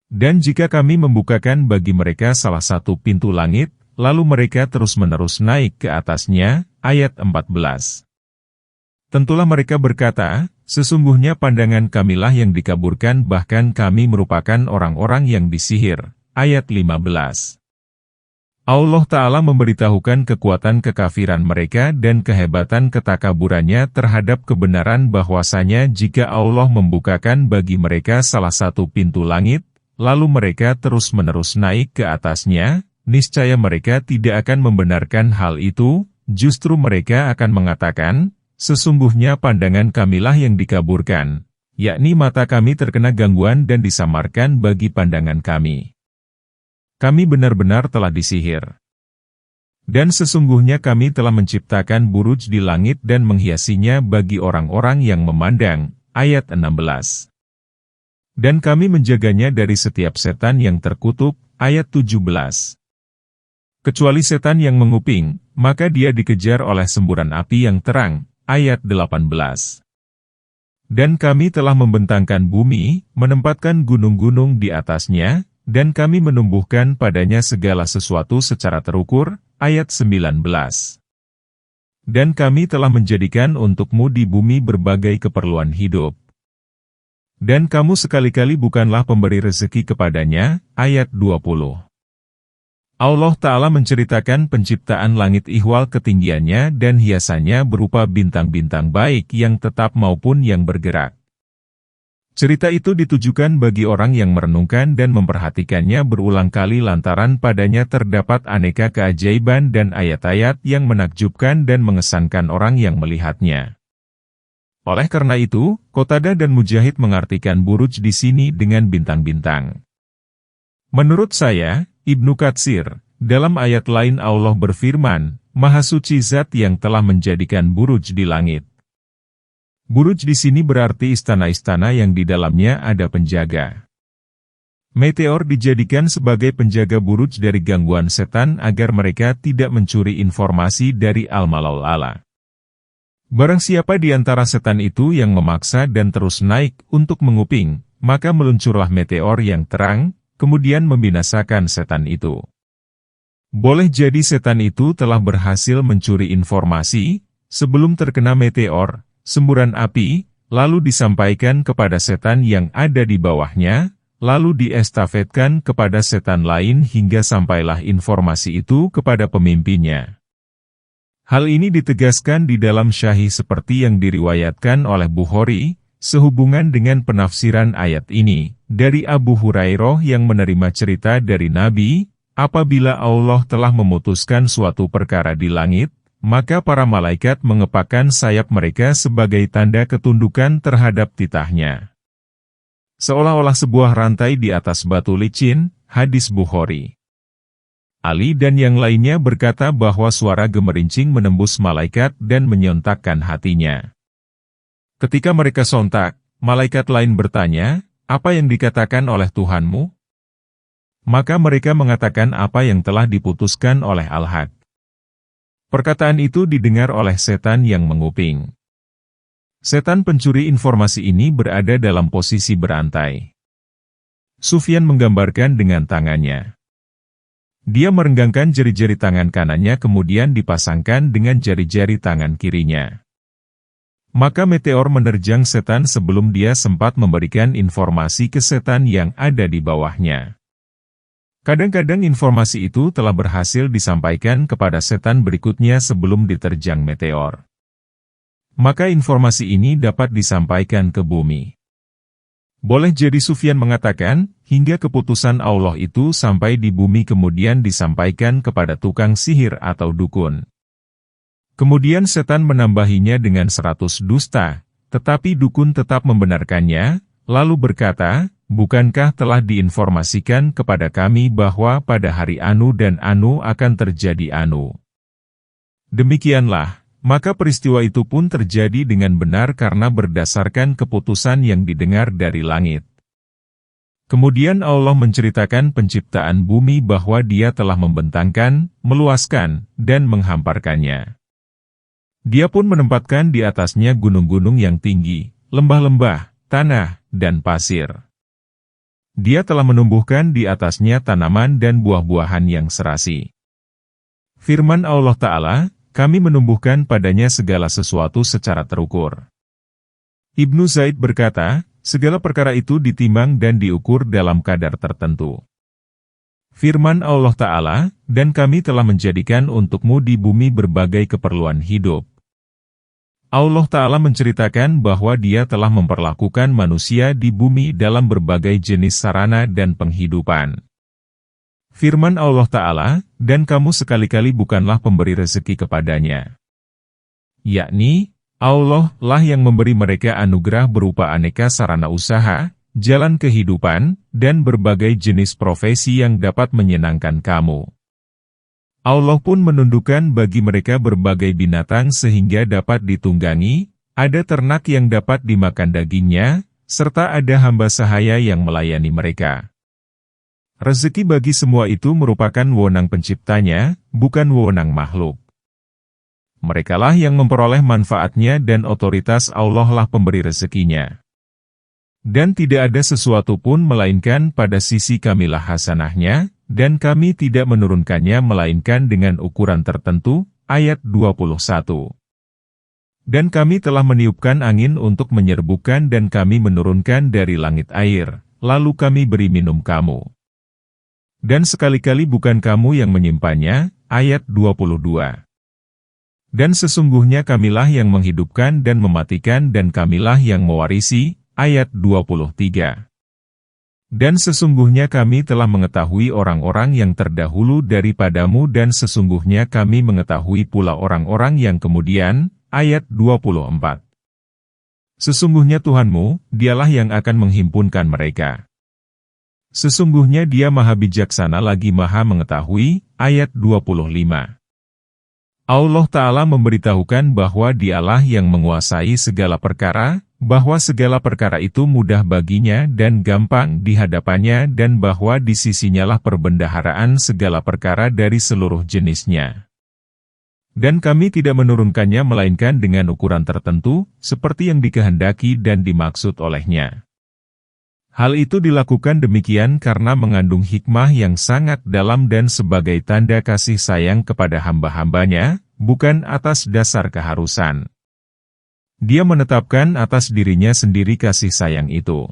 Dan jika kami membukakan bagi mereka salah satu pintu langit, lalu mereka terus-menerus naik ke atasnya, ayat 14. Tentulah mereka berkata, sesungguhnya pandangan kamilah yang dikaburkan bahkan kami merupakan orang-orang yang disihir, ayat 15. Allah Ta'ala memberitahukan kekuatan kekafiran mereka dan kehebatan ketakaburannya terhadap kebenaran bahwasanya jika Allah membukakan bagi mereka salah satu pintu langit, lalu mereka terus-menerus naik ke atasnya, niscaya mereka tidak akan membenarkan hal itu, justru mereka akan mengatakan, sesungguhnya pandangan kamilah yang dikaburkan, yakni mata kami terkena gangguan dan disamarkan bagi pandangan kami. Kami benar-benar telah disihir. Dan sesungguhnya kami telah menciptakan buruj di langit dan menghiasinya bagi orang-orang yang memandang, ayat 16. Dan kami menjaganya dari setiap setan yang terkutuk, ayat 17. Kecuali setan yang menguping, maka dia dikejar oleh semburan api yang terang, ayat 18. Dan kami telah membentangkan bumi, menempatkan gunung-gunung di atasnya, dan kami menumbuhkan padanya segala sesuatu secara terukur, ayat 19. Dan kami telah menjadikan untukmu di bumi berbagai keperluan hidup. Dan kamu sekali-kali bukanlah pemberi rezeki kepadanya, ayat 20. Allah Ta'ala menceritakan penciptaan langit ihwal ketinggiannya dan hiasannya berupa bintang-bintang baik yang tetap maupun yang bergerak. Cerita itu ditujukan bagi orang yang merenungkan dan memperhatikannya berulang kali lantaran padanya terdapat aneka keajaiban dan ayat-ayat yang menakjubkan dan mengesankan orang yang melihatnya. Oleh karena itu, Qatadah dan Mujahid mengartikan buruj di sini dengan bintang-bintang. Menurut saya, Ibnu Katsir, dalam ayat lain Allah berfirman, Maha Suci Zat yang telah menjadikan buruj di langit. Buruj di sini berarti istana-istana yang di dalamnya ada penjaga. Meteor dijadikan sebagai penjaga buruj dari gangguan setan agar mereka tidak mencuri informasi dari Al-Mala'ul A'la. Barang siapa di antara setan itu yang memaksa dan terus naik untuk menguping, maka meluncurlah meteor yang terang, kemudian membinasakan setan itu. Boleh jadi setan itu telah berhasil mencuri informasi, sebelum terkena meteor, semburan api, lalu disampaikan kepada setan yang ada di bawahnya, lalu diestafetkan kepada setan lain hingga sampailah informasi itu kepada pemimpinnya. Hal ini ditegaskan di dalam Syahih seperti yang diriwayatkan oleh Bukhari, sehubungan dengan penafsiran ayat ini, dari Abu Hurairah yang menerima cerita dari Nabi, apabila Allah telah memutuskan suatu perkara di langit, maka para malaikat mengepakkan sayap mereka sebagai tanda ketundukan terhadap titahnya. Seolah-olah sebuah rantai di atas batu licin, hadis Bukhari. Ali dan yang lainnya berkata bahwa suara gemerincing menembus malaikat dan menyontakkan hatinya. Ketika mereka sontak, malaikat lain bertanya, apa yang dikatakan oleh Tuhanmu? Maka mereka mengatakan apa yang telah diputuskan oleh Al-Haq. Perkataan itu didengar oleh setan yang menguping. Setan pencuri informasi ini berada dalam posisi berantai. Sufyan menggambarkan dengan tangannya. Dia merenggangkan jari-jari tangan kanannya kemudian dipasangkan dengan jari-jari tangan kirinya. Maka meteor menerjang setan sebelum dia sempat memberikan informasi ke setan yang ada di bawahnya. Kadang-kadang informasi itu telah berhasil disampaikan kepada setan berikutnya sebelum diterjang meteor. Maka informasi ini dapat disampaikan ke bumi. Boleh jadi Sufyan mengatakan, hingga keputusan Allah itu sampai di bumi kemudian disampaikan kepada tukang sihir atau dukun. Kemudian setan menambahinya dengan 100 dusta, tetapi dukun tetap membenarkannya, lalu berkata, bukankah telah diinformasikan kepada kami bahwa pada hari anu dan anu akan terjadi anu? Demikianlah, maka peristiwa itu pun terjadi dengan benar karena berdasarkan keputusan yang didengar dari langit. Kemudian Allah menceritakan penciptaan bumi bahwa Dia telah membentangkan, meluaskan, dan menghamparkannya. Dia pun menempatkan di atasnya gunung-gunung yang tinggi, lembah-lembah, tanah, dan pasir. Dia telah menumbuhkan di atasnya tanaman dan buah-buahan yang serasi. Firman Allah Ta'ala, kami menumbuhkan padanya segala sesuatu secara terukur. Ibnu Zaid berkata, segala perkara itu ditimbang dan diukur dalam kadar tertentu. Firman Allah Ta'ala, dan kami telah menjadikan untukmu di bumi berbagai keperluan hidup. Allah Ta'ala menceritakan bahwa Dia telah memperlakukan manusia di bumi dalam berbagai jenis sarana dan penghidupan. Firman Allah Ta'ala, dan kamu sekali-kali bukanlah pemberi rezeki kepadanya. Yakni, Allah lah yang memberi mereka anugerah berupa aneka sarana usaha, jalan kehidupan, dan berbagai jenis profesi yang dapat menyenangkan kamu. Allah pun menundukkan bagi mereka berbagai binatang sehingga dapat ditunggangi, ada ternak yang dapat dimakan dagingnya, serta ada hamba sahaya yang melayani mereka. Rezeki bagi semua itu merupakan wewenang penciptanya, bukan wewenang makhluk. Merekalah yang memperoleh manfaatnya dan otoritas Allah lah pemberi rezekinya. Dan tidak ada sesuatu pun melainkan pada sisi kamilah hasanahnya, dan kami tidak menurunkannya melainkan dengan ukuran tertentu, ayat 21. Dan kami telah meniupkan angin untuk menyerbukan dan kami menurunkan dari langit air, lalu kami beri minum kamu. Dan sekali-kali bukan kamu yang menyimpannya, ayat 22. Dan sesungguhnya kamilah yang menghidupkan dan mematikan dan kamilah yang mewarisi, ayat 23. Dan sesungguhnya kami telah mengetahui orang-orang yang terdahulu daripadamu dan sesungguhnya kami mengetahui pula orang-orang yang kemudian, ayat 24. Sesungguhnya Tuhanmu, Dialah yang akan menghimpunkan mereka. Sesungguhnya Dia maha bijaksana lagi maha mengetahui, ayat 25. Allah Ta'ala memberitahukan bahwa Dialah yang menguasai segala perkara, bahwa segala perkara itu mudah baginya dan gampang di hadapannya dan bahwa di sisinyalah perbendaharaan segala perkara dari seluruh jenisnya. Dan kami tidak menurunkannya melainkan dengan ukuran tertentu, seperti yang dikehendaki dan dimaksud olehnya. Hal itu dilakukan demikian karena mengandung hikmah yang sangat dalam dan sebagai tanda kasih sayang kepada hamba-hambanya, bukan atas dasar keharusan. Dia menetapkan atas dirinya sendiri kasih sayang itu.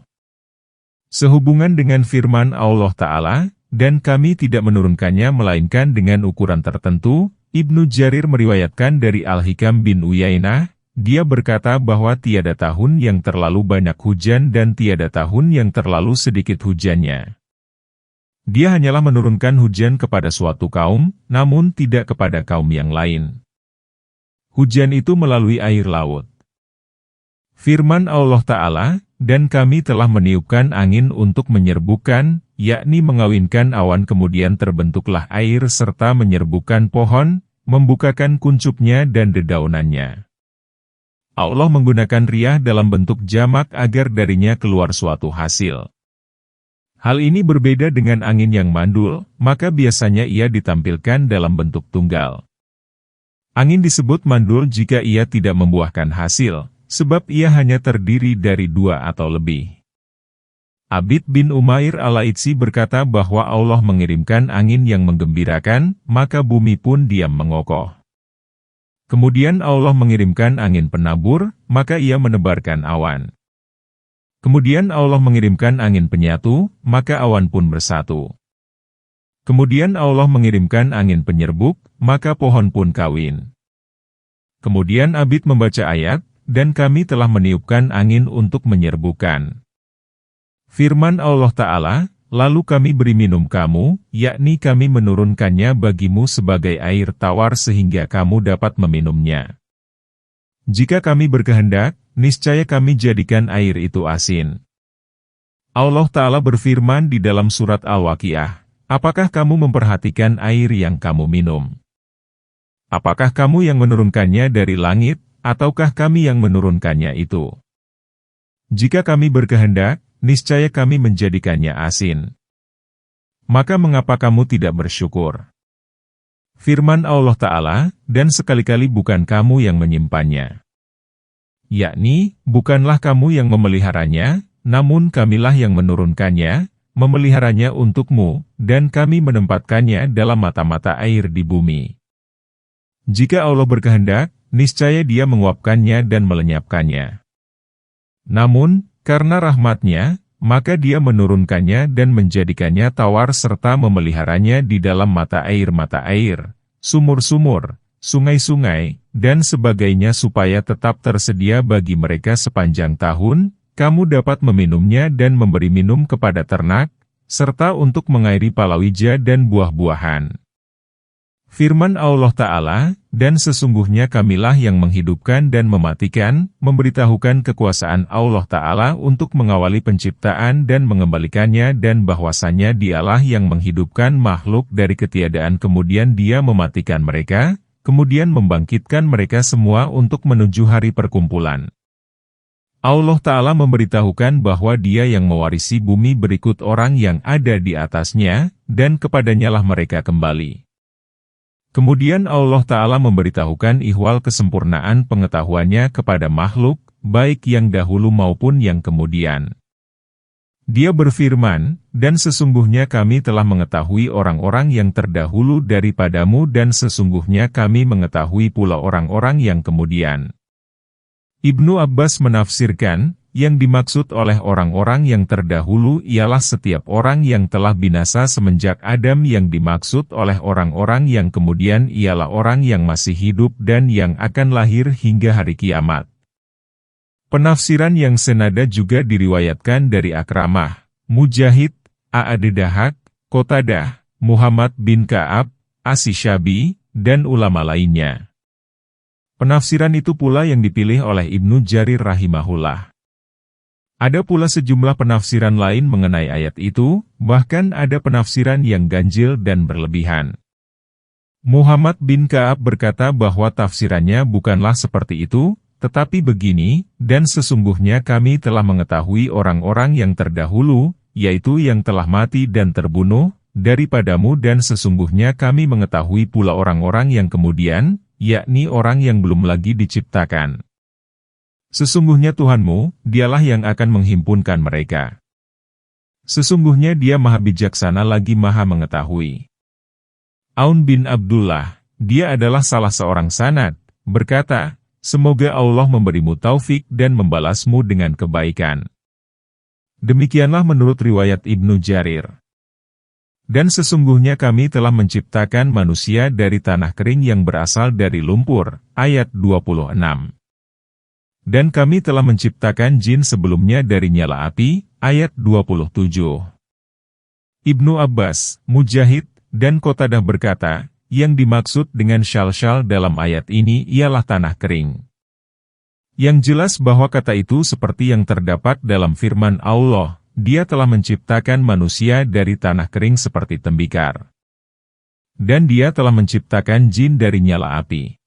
Sehubungan dengan firman Allah Ta'ala, dan kami tidak menurunkannya melainkan dengan ukuran tertentu, Ibnu Jarir meriwayatkan dari Al-Hikam bin Uyainah, dia berkata bahwa tiada tahun yang terlalu banyak hujan dan tiada tahun yang terlalu sedikit hujannya. Dia hanyalah menurunkan hujan kepada suatu kaum, namun tidak kepada kaum yang lain. Hujan itu melalui air laut. Firman Allah Ta'ala, dan kami telah meniupkan angin untuk menyerbukan, yakni mengawinkan awan kemudian terbentuklah air serta menyerbukan pohon, membukakan kuncupnya dan dedaunannya. Allah menggunakan riyah dalam bentuk jamak agar darinya keluar suatu hasil. Hal ini berbeda dengan angin yang mandul, maka biasanya ia ditampilkan dalam bentuk tunggal. Angin disebut mandul jika ia tidak membuahkan hasil, sebab ia hanya terdiri dari dua atau lebih. Abid bin Umair al-Aitsi berkata bahwa Allah mengirimkan angin yang menggembirakan, maka bumi pun diam mengokoh. Kemudian Allah mengirimkan angin penabur, maka ia menebarkan awan. Kemudian Allah mengirimkan angin penyatu, maka awan pun bersatu. Kemudian Allah mengirimkan angin penyerbuk, maka pohon pun kawin. Kemudian Abid membaca ayat, dan kami telah meniupkan angin untuk menyerbukan. Firman Allah Ta'ala, lalu kami beri minum kamu, yakni kami menurunkannya bagimu sebagai air tawar sehingga kamu dapat meminumnya. Jika kami berkehendak, niscaya kami jadikan air itu asin. Allah Ta'ala berfirman di dalam surat Al-Waqiah, apakah kamu memperhatikan air yang kamu minum? Apakah kamu yang menurunkannya dari langit, ataukah kami yang menurunkannya itu? Jika kami berkehendak, niscaya kami menjadikannya asin. Maka mengapa kamu tidak bersyukur? Firman Allah Ta'ala, dan sekali-kali bukan kamu yang menyimpannya. Yakni, bukanlah kamu yang memeliharanya, namun kamilah yang menurunkannya, memeliharanya untukmu, dan kami menempatkannya dalam mata-mata air di bumi. Jika Allah berkehendak, niscaya Dia menguapkannya dan melenyapkannya. Namun, karena rahmat-Nya, maka Dia menurunkannya dan menjadikannya tawar serta memeliharanya di dalam mata air, sumur-sumur, sungai-sungai, dan sebagainya supaya tetap tersedia bagi mereka sepanjang tahun, kamu dapat meminumnya dan memberi minum kepada ternak, serta untuk mengairi palawija dan buah-buahan. Firman Allah Ta'ala, dan sesungguhnya kamilah yang menghidupkan dan mematikan, memberitahukan kekuasaan Allah Ta'ala untuk mengawali penciptaan dan mengembalikannya dan bahwasannya Dialah yang menghidupkan makhluk dari ketiadaan kemudian Dia mematikan mereka, kemudian membangkitkan mereka semua untuk menuju hari perkumpulan. Allah Ta'ala memberitahukan bahwa Dia yang mewarisi bumi berikut orang yang ada di atasnya, dan kepadanyalah mereka kembali. Kemudian Allah Ta'ala memberitahukan ihwal kesempurnaan pengetahuannya kepada makhluk, baik yang dahulu maupun yang kemudian. Dia berfirman, dan sesungguhnya kami telah mengetahui orang-orang yang terdahulu daripadamu dan sesungguhnya kami mengetahui pula orang-orang yang kemudian. Ibnu Abbas menafsirkan, yang dimaksud oleh orang-orang yang terdahulu ialah setiap orang yang telah binasa semenjak Adam yang dimaksud oleh orang-orang yang kemudian ialah orang yang masih hidup dan yang akan lahir hingga hari kiamat. Penafsiran yang senada juga diriwayatkan dari Akramah, Mujahid, A'ad-Dahak, Qatadah, Muhammad bin Ka'ab, As-Syabi, dan ulama lainnya. Penafsiran itu pula yang dipilih oleh Ibnu Jarir rahimahullah. Ada pula sejumlah penafsiran lain mengenai ayat itu, bahkan ada penafsiran yang ganjil dan berlebihan. Muhammad bin Ka'ab berkata bahwa tafsirannya bukanlah seperti itu, tetapi begini, dan sesungguhnya kami telah mengetahui orang-orang yang terdahulu, yaitu yang telah mati dan terbunuh, daripadamu dan sesungguhnya kami mengetahui pula orang-orang yang kemudian, yakni orang yang belum lagi diciptakan. Sesungguhnya Tuhanmu, Dialah yang akan menghimpunkan mereka. Sesungguhnya Dia maha bijaksana lagi maha mengetahui. Aun bin Abdullah, dia adalah salah seorang sanad, berkata, semoga Allah memberimu taufik dan membalasmu dengan kebaikan. Demikianlah menurut riwayat Ibnu Jarir. Dan sesungguhnya kami telah menciptakan manusia dari tanah kering yang berasal dari lumpur, ayat 26. Dan kami telah menciptakan jin sebelumnya dari nyala api, ayat 27. Ibnu Abbas, Mujahid, dan Qatadah berkata, yang dimaksud dengan syal-syal dalam ayat ini ialah tanah kering. Yang jelas bahwa kata itu seperti yang terdapat dalam firman Allah, Dia telah menciptakan manusia dari tanah kering seperti tembikar. Dan Dia telah menciptakan jin dari nyala api.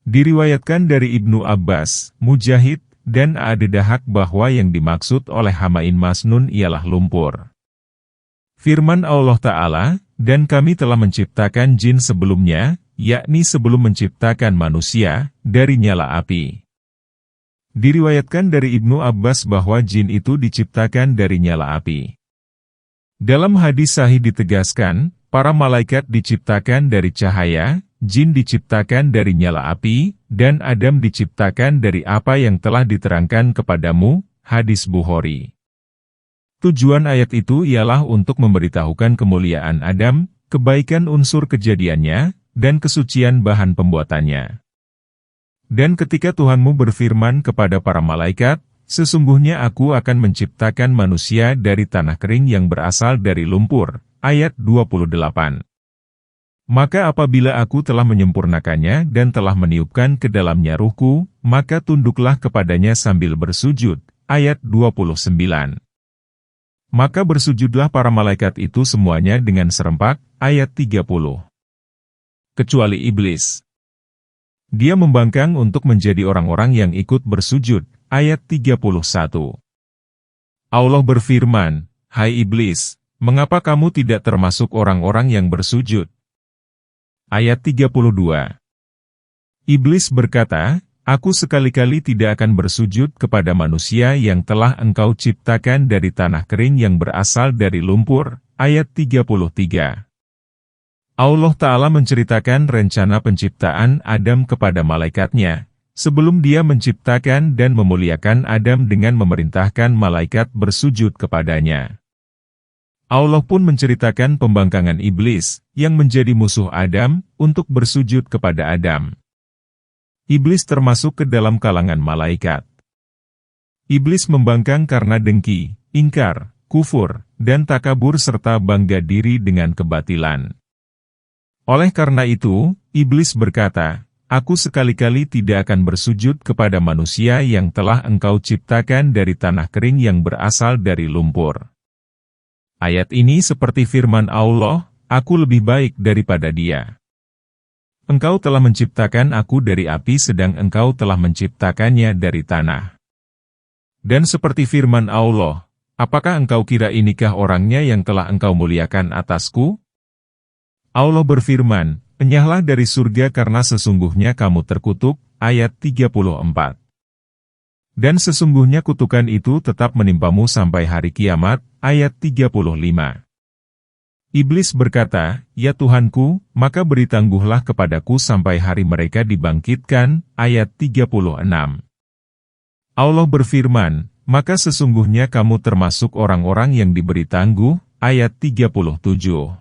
Diriwayatkan dari Ibnu Abbas, Mujahid, dan A'ad-Dahak bahwa yang dimaksud oleh Hamain Masnun ialah lumpur. Firman Allah Ta'ala, dan kami telah menciptakan jin sebelumnya, yakni sebelum menciptakan manusia, dari nyala api. Diriwayatkan dari Ibnu Abbas bahwa jin itu diciptakan dari nyala api. Dalam hadis sahih ditegaskan, para malaikat diciptakan dari cahaya, jin diciptakan dari nyala api, dan Adam diciptakan dari apa yang telah diterangkan kepadamu, hadis Bukhari. Tujuan ayat itu ialah untuk memberitahukan kemuliaan Adam, kebaikan unsur kejadiannya, dan kesucian bahan pembuatannya. Dan ketika Tuhanmu berfirman kepada para malaikat, sesungguhnya aku akan menciptakan manusia dari tanah kering yang berasal dari lumpur, ayat 28. Maka apabila aku telah menyempurnakannya dan telah meniupkan ke dalamnya ruhku, maka tunduklah kepadanya sambil bersujud. Ayat 29. Maka bersujudlah para malaikat itu semuanya dengan serempak. Ayat 30. Kecuali iblis. Dia membangkang untuk menjadi orang-orang yang ikut bersujud. Ayat 31. Allah berfirman, hai iblis, mengapa kamu tidak termasuk orang-orang yang bersujud? Ayat 32. Iblis berkata, Aku sekali-kali tidak akan bersujud kepada manusia yang telah Engkau ciptakan dari tanah kering yang berasal dari lumpur. Ayat 33. Allah Ta'ala menceritakan rencana penciptaan Adam kepada malaikatnya, sebelum Dia menciptakan dan memuliakan Adam dengan memerintahkan malaikat bersujud kepadanya. Allah pun menceritakan pembangkangan iblis, yang menjadi musuh Adam, untuk bersujud kepada Adam. Iblis termasuk ke dalam kalangan malaikat. Iblis membangkang karena dengki, ingkar, kufur, dan takabur serta bangga diri dengan kebatilan. Oleh karena itu, iblis berkata, "Aku sekali-kali tidak akan bersujud kepada manusia yang telah Engkau ciptakan dari tanah kering yang berasal dari lumpur." Ayat ini seperti firman Allah, "Aku lebih baik daripada dia. Engkau telah menciptakan aku dari api sedang Engkau telah menciptakannya dari tanah." Dan seperti firman Allah, "Apakah engkau kira inikah orangnya yang telah Engkau muliakan atasku?" Allah berfirman, "Enyahlah dari surga karena sesungguhnya kamu terkutuk." Ayat 34. Dan sesungguhnya kutukan itu tetap menimpamu sampai hari kiamat. Ayat 35. Iblis berkata, "Ya Tuhanku, maka beri tangguhlah kepadaku sampai hari mereka dibangkitkan." Ayat 36. Allah berfirman, "Maka sesungguhnya kamu termasuk orang-orang yang diberi tangguh." Ayat 37.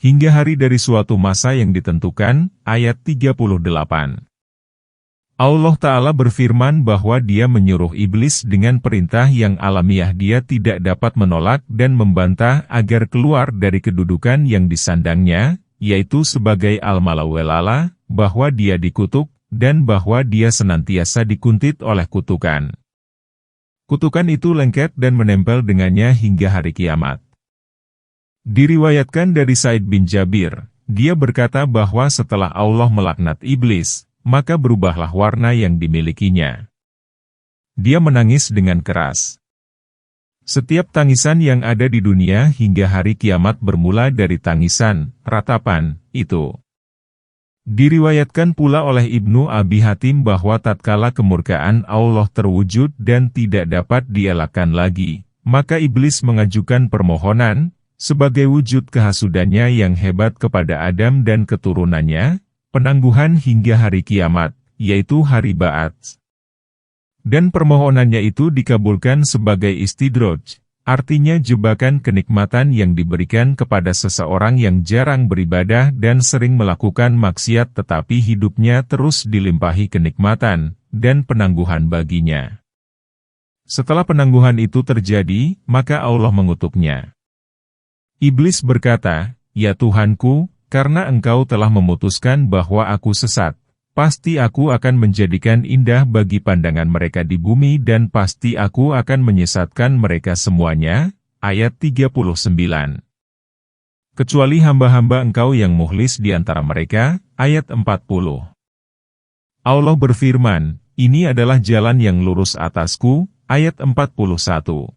Hingga hari dari suatu masa yang ditentukan. Ayat 38. Allah Ta'ala berfirman bahwa Dia menyuruh iblis dengan perintah yang alamiah Dia tidak dapat menolak dan membantah agar keluar dari kedudukan yang disandangnya, yaitu sebagai al-mala wal-ala, bahwa Dia dikutuk, dan bahwa Dia senantiasa dikuntit oleh kutukan. Kutukan itu lengket dan menempel dengannya hingga hari kiamat. Diriwayatkan dari Said bin Jabir, dia berkata bahwa setelah Allah melaknat iblis, maka berubahlah warna yang dimilikinya. Dia menangis dengan keras. Setiap tangisan yang ada di dunia hingga hari kiamat bermula dari tangisan, ratapan, itu. Diriwayatkan pula oleh Ibnu Abi Hatim bahwa tatkala kemurkaan Allah terwujud dan tidak dapat dielakkan lagi, maka iblis mengajukan permohonan, sebagai wujud kehasudannya yang hebat kepada Adam dan keturunannya, penangguhan hingga hari kiamat, yaitu hari Ba'ats. Dan permohonannya itu dikabulkan sebagai istidroj, artinya jebakan kenikmatan yang diberikan kepada seseorang yang jarang beribadah dan sering melakukan maksiat tetapi hidupnya terus dilimpahi kenikmatan, dan penangguhan baginya. Setelah penangguhan itu terjadi, maka Allah mengutuknya. Iblis berkata, "Ya Tuhanku, karena Engkau telah memutuskan bahwa aku sesat, pasti aku akan menjadikan indah bagi pandangan mereka di bumi dan pasti aku akan menyesatkan mereka semuanya." Ayat 39. Kecuali hamba-hamba Engkau yang mukhlis di antara mereka. Ayat 40. Allah berfirman, "Ini adalah jalan yang lurus atasku." Ayat 41.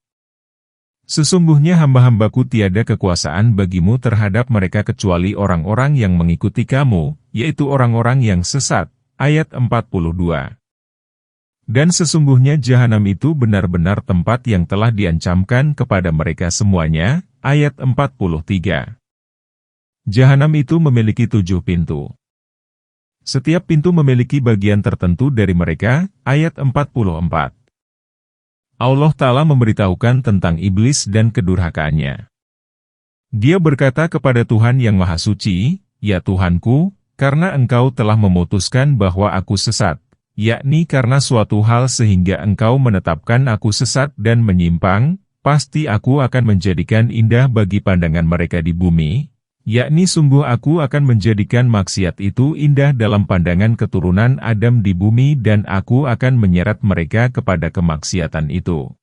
Sesungguhnya hamba-hambaku tiada kekuasaan bagimu terhadap mereka kecuali orang-orang yang mengikuti kamu, yaitu orang-orang yang sesat. Ayat 42. Dan sesungguhnya jahanam itu benar-benar tempat yang telah diancamkan kepada mereka semuanya. Ayat 43. Jahanam itu memiliki 7 pintu. Setiap pintu memiliki bagian tertentu dari mereka. Ayat 44. Allah Ta'ala memberitahukan tentang iblis dan kedurhakaannya. Dia berkata kepada Tuhan yang Maha Suci, "Ya Tuhanku, karena Engkau telah memutuskan bahwa aku sesat, yakni karena suatu hal sehingga Engkau menetapkan aku sesat dan menyimpang, pasti aku akan menjadikan indah bagi pandangan mereka di bumi, yakni sungguh aku akan menjadikan maksiat itu indah dalam pandangan keturunan Adam di bumi dan aku akan menyeret mereka kepada kemaksiatan itu.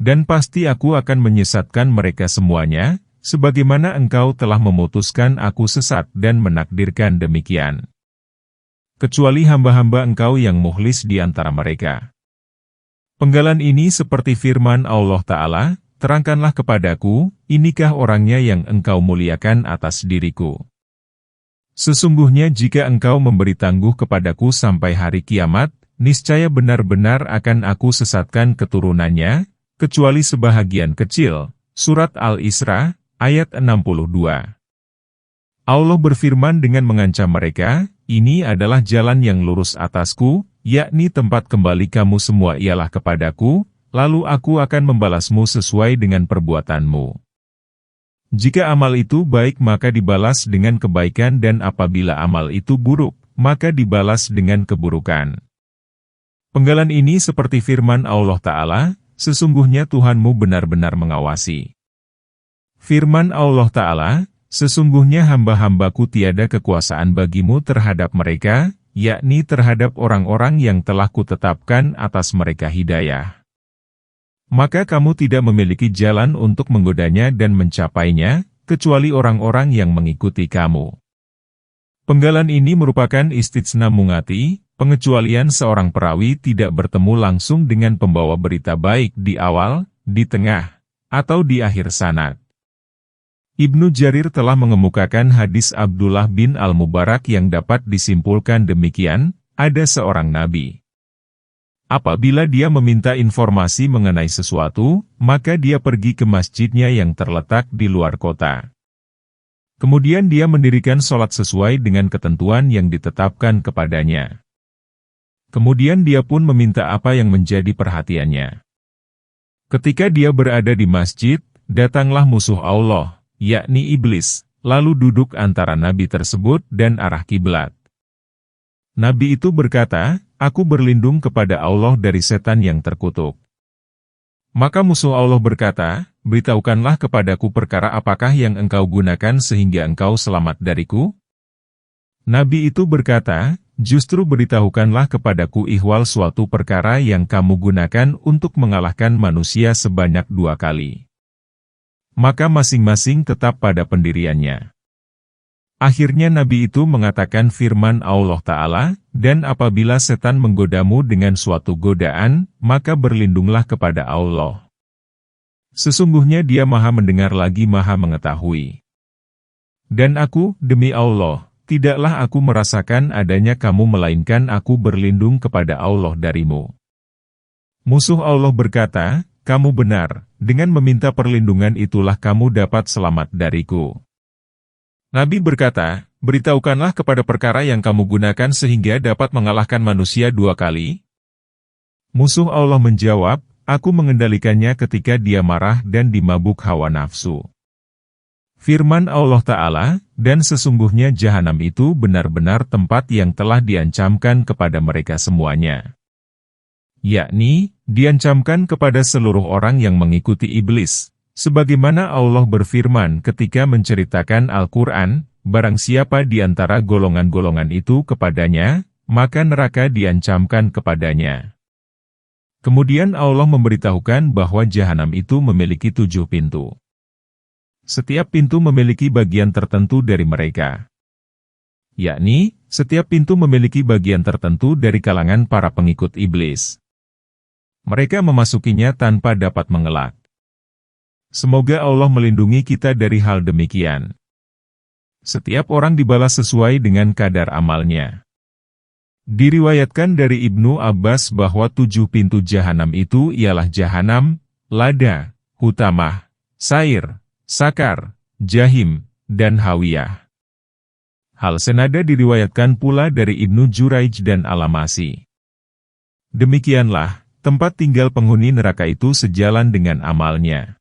Dan pasti aku akan menyesatkan mereka semuanya, sebagaimana Engkau telah memutuskan aku sesat dan menakdirkan demikian. Kecuali hamba-hamba Engkau yang mukhlis di antara mereka." Penggalan ini seperti firman Allah Ta'ala, "Terangkanlah kepadaku, inikah orangnya yang Engkau muliakan atas diriku?" Sesungguhnya jika engkau memberi tangguh kepadaku sampai hari kiamat, niscaya benar-benar akan aku sesatkan keturunannya, kecuali sebahagian kecil. Surat Al-Isra, ayat 62. Allah berfirman dengan mengancam mereka, ini adalah jalan yang lurus atasku, yakni tempat kembali kamu semua ialah kepadaku, lalu aku akan membalasmu sesuai dengan perbuatanmu. Jika amal itu baik maka dibalas dengan kebaikan dan apabila amal itu buruk, maka dibalas dengan keburukan. Penggalan ini seperti firman Allah Ta'ala, sesungguhnya Tuhanmu benar-benar mengawasi. Firman Allah Ta'ala, sesungguhnya hamba-hambaku tiada kekuasaan bagimu terhadap mereka, yakni terhadap orang-orang yang telah kutetapkan atas mereka hidayah. Maka kamu tidak memiliki jalan untuk menggodanya dan mencapainya, kecuali orang-orang yang mengikuti kamu. Penggalan ini merupakan istitsna mungati, pengecualian seorang perawi tidak bertemu langsung dengan pembawa berita baik di awal, di tengah, atau di akhir sanad. Ibnu Jarir telah mengemukakan hadis Abdullah bin Al-Mubarak yang dapat disimpulkan demikian, ada seorang nabi. Apabila dia meminta informasi mengenai sesuatu, maka dia pergi ke masjidnya yang terletak di luar kota. Kemudian dia mendirikan sholat sesuai dengan ketentuan yang ditetapkan kepadanya. Kemudian dia pun meminta apa yang menjadi perhatiannya. Ketika dia berada di masjid, datanglah musuh Allah, yakni iblis, lalu duduk antara nabi tersebut dan arah kiblat. Nabi itu berkata, aku berlindung kepada Allah dari setan yang terkutuk. Maka musuh Allah berkata, beritahukanlah kepadaku perkara apakah yang engkau gunakan sehingga engkau selamat dariku? Nabi itu berkata, justru beritahukanlah kepadaku ihwal suatu perkara yang kamu gunakan untuk mengalahkan manusia sebanyak 2 kali. Maka masing-masing tetap pada pendiriannya. Akhirnya Nabi itu mengatakan firman Allah Ta'ala, dan apabila setan menggodamu dengan suatu godaan, maka berlindunglah kepada Allah. Sesungguhnya dia maha mendengar lagi maha mengetahui. Dan aku, demi Allah, tidaklah aku merasakan adanya kamu melainkan aku berlindung kepada Allah darimu. Musuh Allah berkata, kamu benar, dengan meminta perlindungan itulah kamu dapat selamat dariku. Nabi berkata, beritahukanlah kepada perkara yang kamu gunakan sehingga dapat mengalahkan manusia 2 kali. Musuh Allah menjawab, aku mengendalikannya ketika dia marah dan dimabuk hawa nafsu. Firman Allah Ta'ala, dan sesungguhnya jahanam itu benar-benar tempat yang telah diancamkan kepada mereka semuanya. Yakni, diancamkan kepada seluruh orang yang mengikuti iblis. Sebagaimana Allah berfirman ketika menceritakan Al-Quran, barang siapa di antara golongan-golongan itu kepadanya, maka neraka diancamkan kepadanya. Kemudian Allah memberitahukan bahwa jahanam itu memiliki 7 pintu. Setiap pintu memiliki bagian tertentu dari mereka. Yakni, setiap pintu memiliki bagian tertentu dari kalangan para pengikut iblis. Mereka memasukinya tanpa dapat mengelak. Semoga Allah melindungi kita dari hal demikian. Setiap orang dibalas sesuai dengan kadar amalnya. Diriwayatkan dari Ibnu Abbas bahwa 7 pintu jahanam itu ialah jahanam, lada, hutamah, sair, sakar, jahim, dan hawiyah. Hal senada diriwayatkan pula dari Ibnu Juraij dan Al-Amasi. Demikianlah, tempat tinggal penghuni neraka itu sejalan dengan amalnya.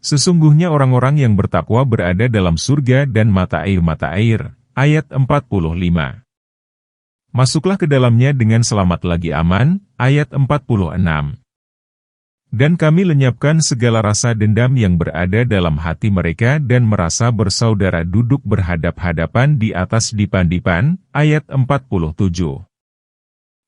Sesungguhnya orang-orang yang bertakwa berada dalam surga dan mata air, ayat 45. Masuklah ke dalamnya dengan selamat lagi aman, ayat 46. Dan kami lenyapkan segala rasa dendam yang berada dalam hati mereka dan merasa bersaudara duduk berhadap-hadapan di atas dipan-dipan, ayat 47.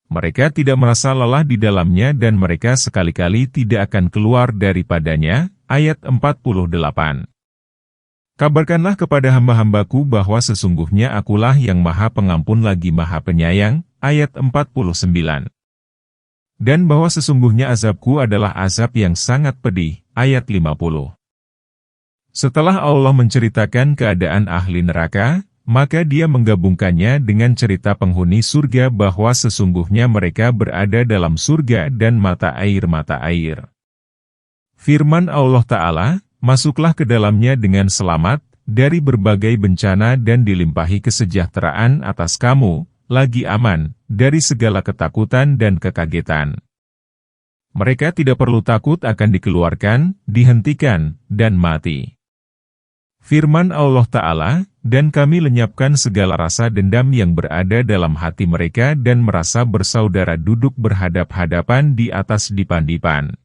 Mereka tidak merasa lelah di dalamnya dan mereka sekali-kali tidak akan keluar daripadanya, ayat 48. Kabarkanlah kepada hamba-hambaku bahwa sesungguhnya akulah yang maha pengampun lagi maha penyayang, ayat 49. Dan bahwa sesungguhnya azabku adalah azab yang sangat pedih, ayat 50. Setelah Allah menceritakan keadaan ahli neraka, maka dia menggabungkannya dengan cerita penghuni surga bahwa sesungguhnya mereka berada dalam surga dan mata air. Firman Allah Ta'ala, masuklah ke dalamnya dengan selamat, dari berbagai bencana dan dilimpahi kesejahteraan atas kamu, lagi aman, dari segala ketakutan dan kekagetan. Mereka tidak perlu takut akan dikeluarkan, dihentikan, dan mati. Firman Allah Ta'ala, dan kami lenyapkan segala rasa dendam yang berada dalam hati mereka dan merasa bersaudara duduk berhadap-hadapan di atas dipan-dipan.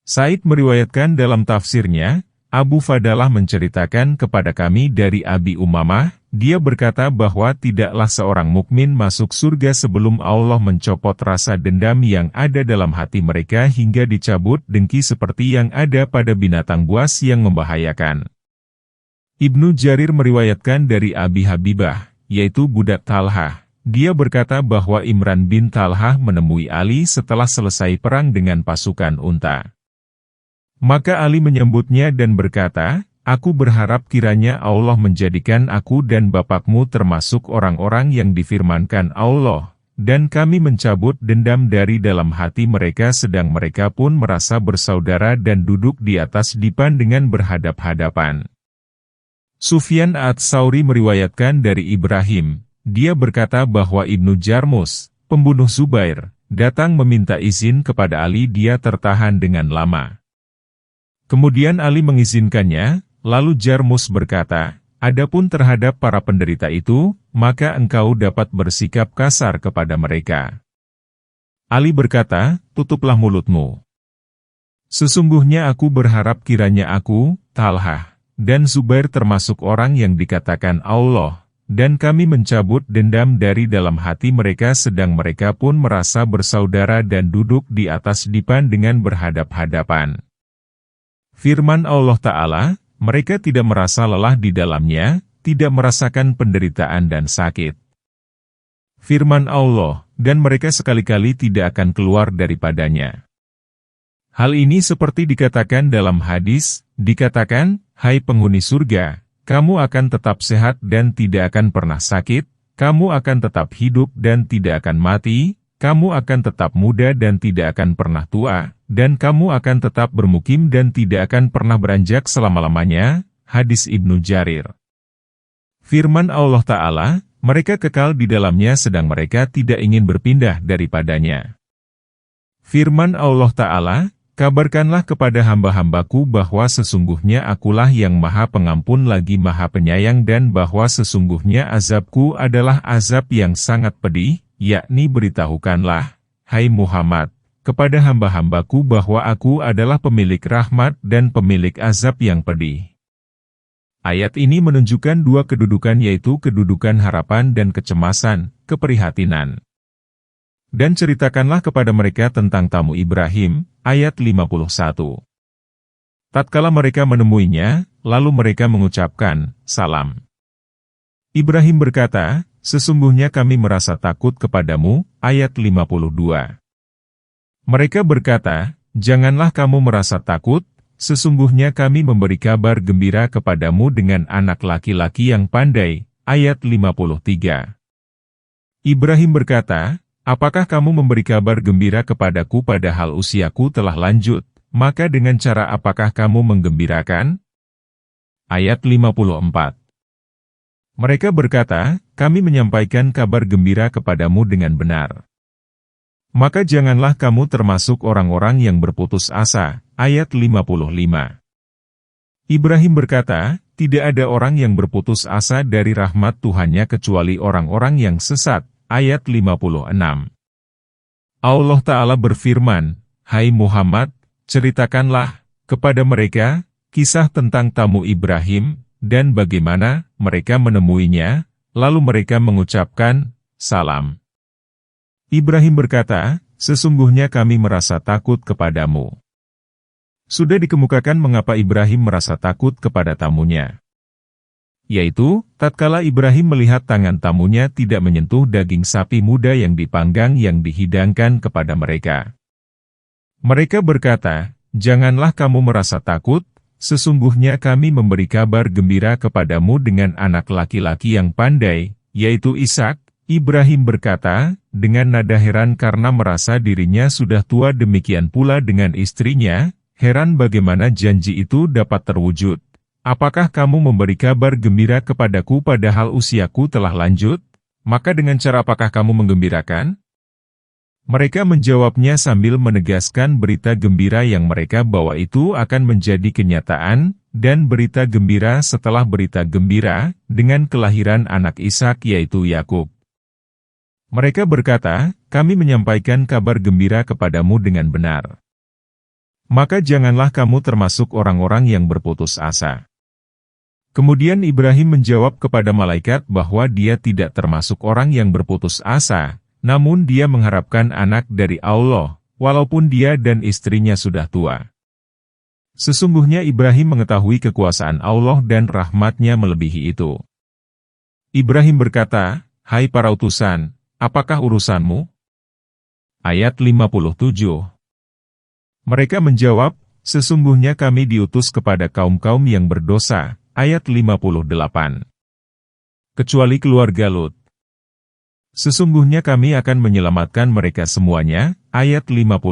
Said meriwayatkan dalam tafsirnya, Abu Fadalah menceritakan kepada kami dari Abi Umamah, dia berkata bahwa tidaklah seorang mukmin masuk surga sebelum Allah mencopot rasa dendam yang ada dalam hati mereka hingga dicabut dengki seperti yang ada pada binatang buas yang membahayakan. Ibnu Jarir meriwayatkan dari Abi Habibah, yaitu budak Talhah. Dia berkata bahwa Imran bin Talhah menemui Ali setelah selesai perang dengan pasukan unta. Maka Ali menyambutnya dan berkata, "Aku berharap kiranya Allah menjadikan aku dan bapakmu termasuk orang-orang yang difirmankan Allah, dan kami mencabut dendam dari dalam hati mereka sedang mereka pun merasa bersaudara dan duduk di atas dipan dengan berhadap-hadapan." Sufyan Ats-Tsauri meriwayatkan dari Ibrahim, dia berkata bahwa Ibnu Jarmus, pembunuh Zubair, datang meminta izin kepada Ali, dia tertahan dengan lama. Kemudian Ali mengizinkannya, lalu Jarmus berkata, "Adapun terhadap para penderita itu, maka engkau dapat bersikap kasar kepada mereka." Ali berkata, "Tutuplah mulutmu. Sesungguhnya aku berharap kiranya aku, Talhah, dan Zubair termasuk orang yang dikatakan Allah, dan kami mencabut dendam dari dalam hati mereka sedang mereka pun merasa bersaudara dan duduk di atas dipan dengan berhadap-hadapan." Firman Allah Ta'ala, mereka tidak merasa lelah di dalamnya, tidak merasakan penderitaan dan sakit. Firman Allah, dan mereka sekali-kali tidak akan keluar daripadanya. Hal ini seperti dikatakan dalam hadis, dikatakan, "Hai penghuni surga, kamu akan tetap sehat dan tidak akan pernah sakit, kamu akan tetap hidup dan tidak akan mati, kamu akan tetap muda dan tidak akan pernah tua, dan kamu akan tetap bermukim dan tidak akan pernah beranjak selama-lamanya." Hadis Ibnu Jarir. Firman Allah Ta'ala, mereka kekal di dalamnya sedang mereka tidak ingin berpindah daripadanya. Firman Allah Ta'ala, kabarkanlah kepada hamba-hambaku bahwa sesungguhnya akulah yang maha pengampun lagi maha penyayang dan bahwa sesungguhnya azabku adalah azab yang sangat pedih, yakni beritahukanlah, hai Muhammad, kepada hamba-hambaku bahwa aku adalah pemilik rahmat dan pemilik azab yang pedih. Ayat ini menunjukkan dua kedudukan yaitu kedudukan harapan dan kecemasan, keprihatinan. Dan ceritakanlah kepada mereka tentang tamu Ibrahim, ayat 51. Tatkala mereka menemuinya, lalu mereka mengucapkan, "Salam." Ibrahim berkata, "Sesungguhnya kami merasa takut kepadamu," ayat 52. Mereka berkata, "Janganlah kamu merasa takut, sesungguhnya kami memberi kabar gembira kepadamu dengan anak laki-laki yang pandai," ayat 53. Ibrahim berkata, "Apakah kamu memberi kabar gembira kepadaku padahal usiaku telah lanjut, maka dengan cara apakah kamu menggembirakan?" Ayat 54. Mereka berkata, "Kami menyampaikan kabar gembira kepadamu dengan benar. Maka janganlah kamu termasuk orang-orang yang berputus asa." Ayat 55. Ibrahim berkata, "Tidak ada orang yang berputus asa dari rahmat Tuhannya kecuali orang-orang yang sesat." Ayat 56. Allah Ta'ala berfirman, "Hai Muhammad, ceritakanlah kepada mereka kisah tentang tamu Ibrahim, dan bagaimana mereka menemuinya, lalu mereka mengucapkan, 'Salam.'" Ibrahim berkata, "Sesungguhnya kami merasa takut kepadamu." Sudah dikemukakan mengapa Ibrahim merasa takut kepada tamunya. Yaitu, tatkala Ibrahim melihat tangan tamunya tidak menyentuh daging sapi muda yang dipanggang yang dihidangkan kepada mereka. Mereka berkata, "Janganlah kamu merasa takut, sesungguhnya kami memberi kabar gembira kepadamu dengan anak laki-laki yang pandai, yaitu Ishak. Ibrahim berkata, dengan nada heran karena merasa dirinya sudah tua, demikian pula dengan istrinya, heran bagaimana janji itu dapat terwujud. Apakah kamu memberi kabar gembira kepadaku padahal usiaku telah lanjut? Maka dengan cara apakah kamu menggembirakan? Mereka menjawabnya sambil menegaskan berita gembira yang mereka bawa itu akan menjadi kenyataan, dan berita gembira setelah berita gembira, dengan kelahiran anak Ishak yaitu Yakub. Mereka berkata, kami menyampaikan kabar gembira kepadamu dengan benar. Maka janganlah kamu termasuk orang-orang yang berputus asa. Kemudian Ibrahim menjawab kepada malaikat bahwa dia tidak termasuk orang yang berputus asa, namun dia mengharapkan anak dari Allah, walaupun dia dan istrinya sudah tua. Sesungguhnya Ibrahim mengetahui kekuasaan Allah dan rahmat-Nya melebihi itu. Ibrahim berkata, hai para utusan, apakah urusanmu? Ayat 57. Mereka menjawab, sesungguhnya kami diutus kepada kaum-kaum yang berdosa. Ayat 58. Kecuali keluarga Lut. Sesungguhnya kami akan menyelamatkan mereka semuanya. Ayat 59.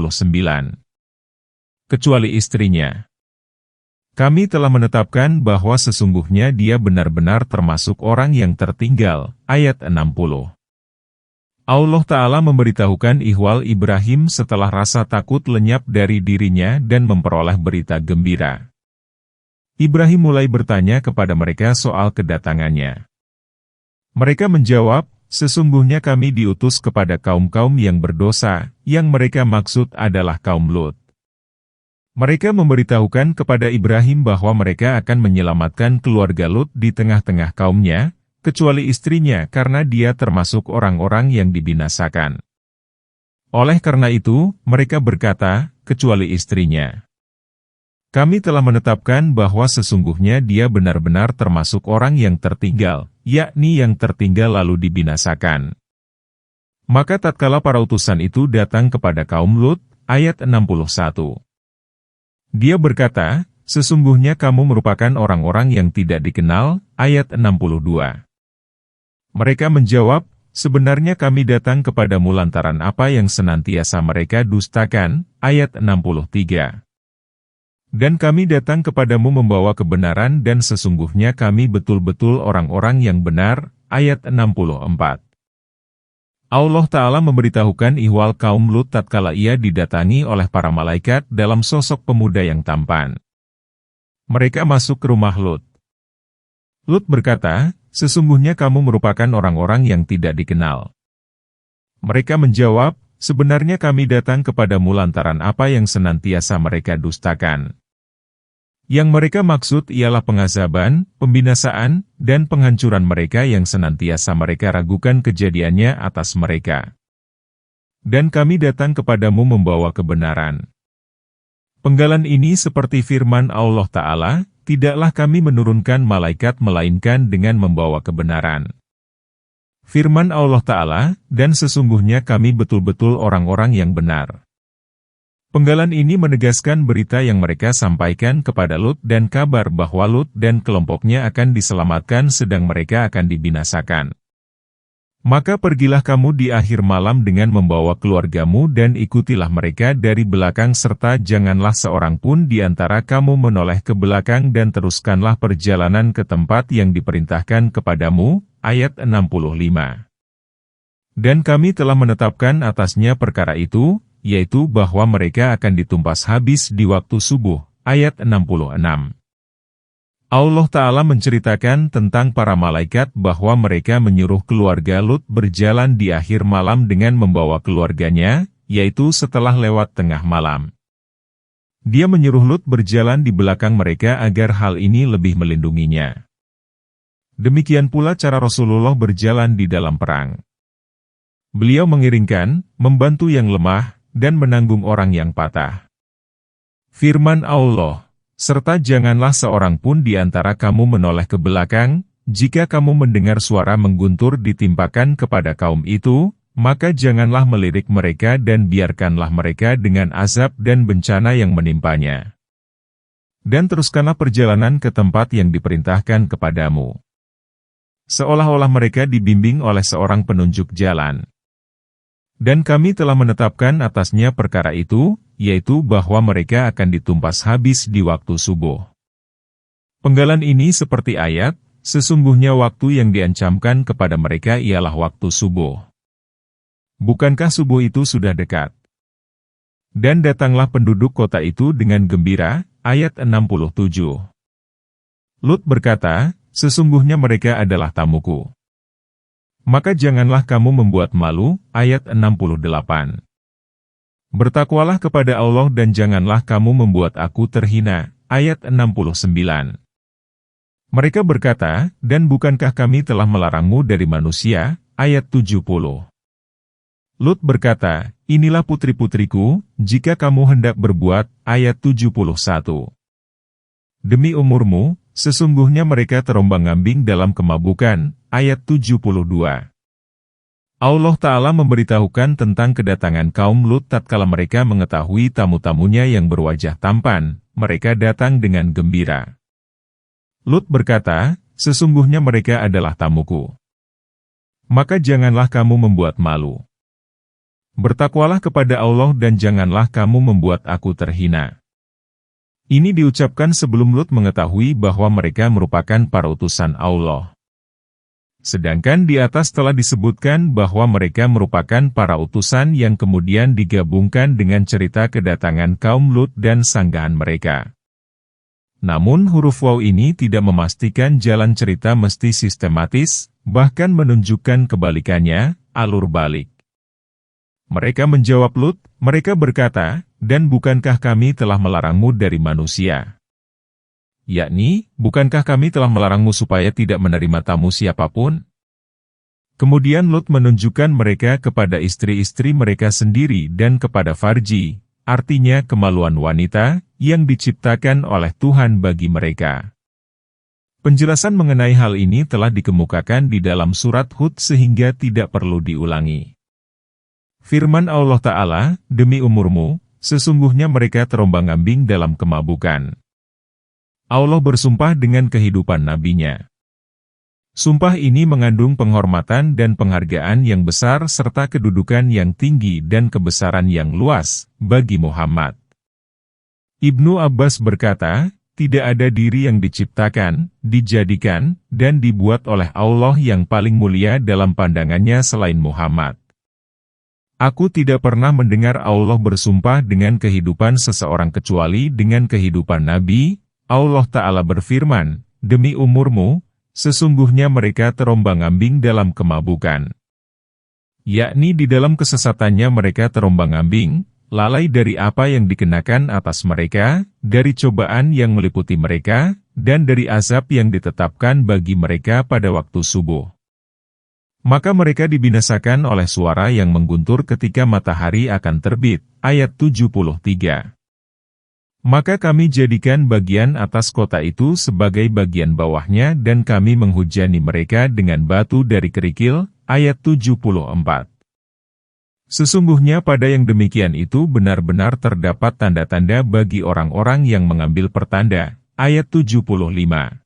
Kecuali istrinya. Kami telah menetapkan bahwa sesungguhnya dia benar-benar termasuk orang yang tertinggal. Ayat 60. Allah Ta'ala memberitahukan ihwal Ibrahim setelah rasa takut lenyap dari dirinya dan memperoleh berita gembira. Ibrahim mulai bertanya kepada mereka soal kedatangannya. Mereka menjawab, sesungguhnya kami diutus kepada kaum-kaum yang berdosa, yang mereka maksud adalah kaum Lut. Mereka memberitahukan kepada Ibrahim bahwa mereka akan menyelamatkan keluarga Lut di tengah-tengah kaumnya, kecuali istrinya karena dia termasuk orang-orang yang dibinasakan. Oleh karena itu, mereka berkata, kecuali istrinya. Kami telah menetapkan bahwa sesungguhnya dia benar-benar termasuk orang yang tertinggal, yakni yang tertinggal lalu dibinasakan. Maka tatkala para utusan itu datang kepada kaum Lut, ayat 61. Dia berkata, sesungguhnya kamu merupakan orang-orang yang tidak dikenal, ayat 62. Mereka menjawab, sebenarnya kami datang kepadamu lantaran apa yang senantiasa mereka dustakan, ayat 63. Dan kami datang kepadamu membawa kebenaran dan sesungguhnya kami betul-betul orang-orang yang benar, ayat 64. Allah Ta'ala memberitahukan ihwal kaum Lut tatkala ia didatangi oleh para malaikat dalam sosok pemuda yang tampan. Mereka masuk ke rumah Lut. Lut berkata, sesungguhnya kamu merupakan orang-orang yang tidak dikenal. Mereka menjawab, sebenarnya kami datang kepadamu lantaran apa yang senantiasa mereka dustakan. Yang mereka maksud ialah pengazaban, pembinasaan, dan penghancuran mereka yang senantiasa mereka ragukan kejadiannya atas mereka. Dan kami datang kepadamu membawa kebenaran. Penggalan ini seperti firman Allah Ta'ala, tidaklah kami menurunkan malaikat melainkan dengan membawa kebenaran. Firman Allah Ta'ala, dan sesungguhnya kami betul-betul orang-orang yang benar. Penggalan ini menegaskan berita yang mereka sampaikan kepada Lut dan kabar bahwa Lut dan kelompoknya akan diselamatkan sedang mereka akan dibinasakan. Maka pergilah kamu di akhir malam dengan membawa keluargamu dan ikutilah mereka dari belakang serta janganlah seorang pun di antara kamu menoleh ke belakang dan teruskanlah perjalanan ke tempat yang diperintahkan kepadamu. Ayat 65. Dan kami telah menetapkan atasnya perkara itu, yaitu bahwa mereka akan ditumpas habis di waktu subuh. Ayat 66. Allah Ta'ala menceritakan tentang para malaikat bahwa mereka menyuruh keluarga Lut berjalan di akhir malam dengan membawa keluarganya, yaitu setelah lewat tengah malam. Dia menyuruh Lut berjalan di belakang mereka agar hal ini lebih melindunginya. Demikian pula cara Rasulullah berjalan di dalam perang. Beliau mengiringkan, membantu yang lemah, dan menanggung orang yang patah. Firman Allah, serta janganlah seorang pun di antara kamu menoleh ke belakang, jika kamu mendengar suara mengguntur ditimpakan kepada kaum itu, maka janganlah melirik mereka dan biarkanlah mereka dengan azab dan bencana yang menimpanya. Dan teruskanlah perjalanan ke tempat yang diperintahkan kepadamu. Seolah-olah mereka dibimbing oleh seorang penunjuk jalan. Dan kami telah menetapkan atasnya perkara itu, yaitu bahwa mereka akan ditumpas habis di waktu subuh. Penggalan ini seperti ayat, sesungguhnya waktu yang diancamkan kepada mereka ialah waktu subuh. Bukankah subuh itu sudah dekat? Dan datanglah penduduk kota itu dengan gembira, ayat 67. Lut berkata, sesungguhnya mereka adalah tamuku. Maka janganlah kamu membuat malu, ayat 68. Bertakwalah kepada Allah dan janganlah kamu membuat aku terhina, ayat 69. Mereka berkata, dan bukankah kami telah melarangmu dari manusia, ayat 70. Lut berkata, inilah putri-putriku, jika kamu hendak berbuat, ayat 71. Demi umurmu, sesungguhnya mereka terombang-ambing dalam kemabukan, ayat 72. Allah Ta'ala memberitahukan tentang kedatangan kaum Lut tatkala mereka mengetahui tamu-tamunya yang berwajah tampan, mereka datang dengan gembira. Lut berkata, sesungguhnya mereka adalah tamuku. Maka janganlah kamu membuat malu. Bertakwalah kepada Allah dan janganlah kamu membuat aku terhina. Ini diucapkan sebelum Lut mengetahui bahwa mereka merupakan para utusan Allah. Sedangkan di atas telah disebutkan bahwa mereka merupakan para utusan yang kemudian digabungkan dengan cerita kedatangan kaum Lut dan sanggahan mereka. Namun huruf waw ini tidak memastikan jalan cerita mesti sistematis, bahkan menunjukkan kebalikannya, alur balik. Mereka menjawab Lut, mereka berkata, dan bukankah kami telah melarangmu dari manusia? Yakni, bukankah kami telah melarangmu supaya tidak menerima tamu siapapun? Kemudian Lut menunjukkan mereka kepada istri-istri mereka sendiri dan kepada farji, artinya kemaluan wanita, yang diciptakan oleh Tuhan bagi mereka. Penjelasan mengenai hal ini telah dikemukakan di dalam surat Hud sehingga tidak perlu diulangi. Firman Allah Ta'ala, demi umurmu, sesungguhnya mereka terombang-ambing dalam kemabukan. Allah bersumpah dengan kehidupan nabinya. Sumpah ini mengandung penghormatan dan penghargaan yang besar serta kedudukan yang tinggi dan kebesaran yang luas bagi Muhammad. Ibnu Abbas berkata, tidak ada diri yang diciptakan, dijadikan, dan dibuat oleh Allah yang paling mulia dalam pandangannya selain Muhammad. Aku tidak pernah mendengar Allah bersumpah dengan kehidupan seseorang kecuali dengan kehidupan Nabi. Allah Ta'ala berfirman, demi umurmu, sesungguhnya mereka terombang-ambing dalam kemabukan. Yakni di dalam kesesatannya mereka terombang-ambing, lalai dari apa yang dikenakan atas mereka, dari cobaan yang meliputi mereka, dan dari azab yang ditetapkan bagi mereka pada waktu subuh. Maka mereka dibinasakan oleh suara yang mengguntur ketika matahari akan terbit. Ayat 73. Maka kami jadikan bagian atas kota itu sebagai bagian bawahnya dan kami menghujani mereka dengan batu dari kerikil. Ayat 74. Sesungguhnya pada yang demikian itu benar-benar terdapat tanda-tanda bagi orang-orang yang mengambil pertanda. Ayat 75.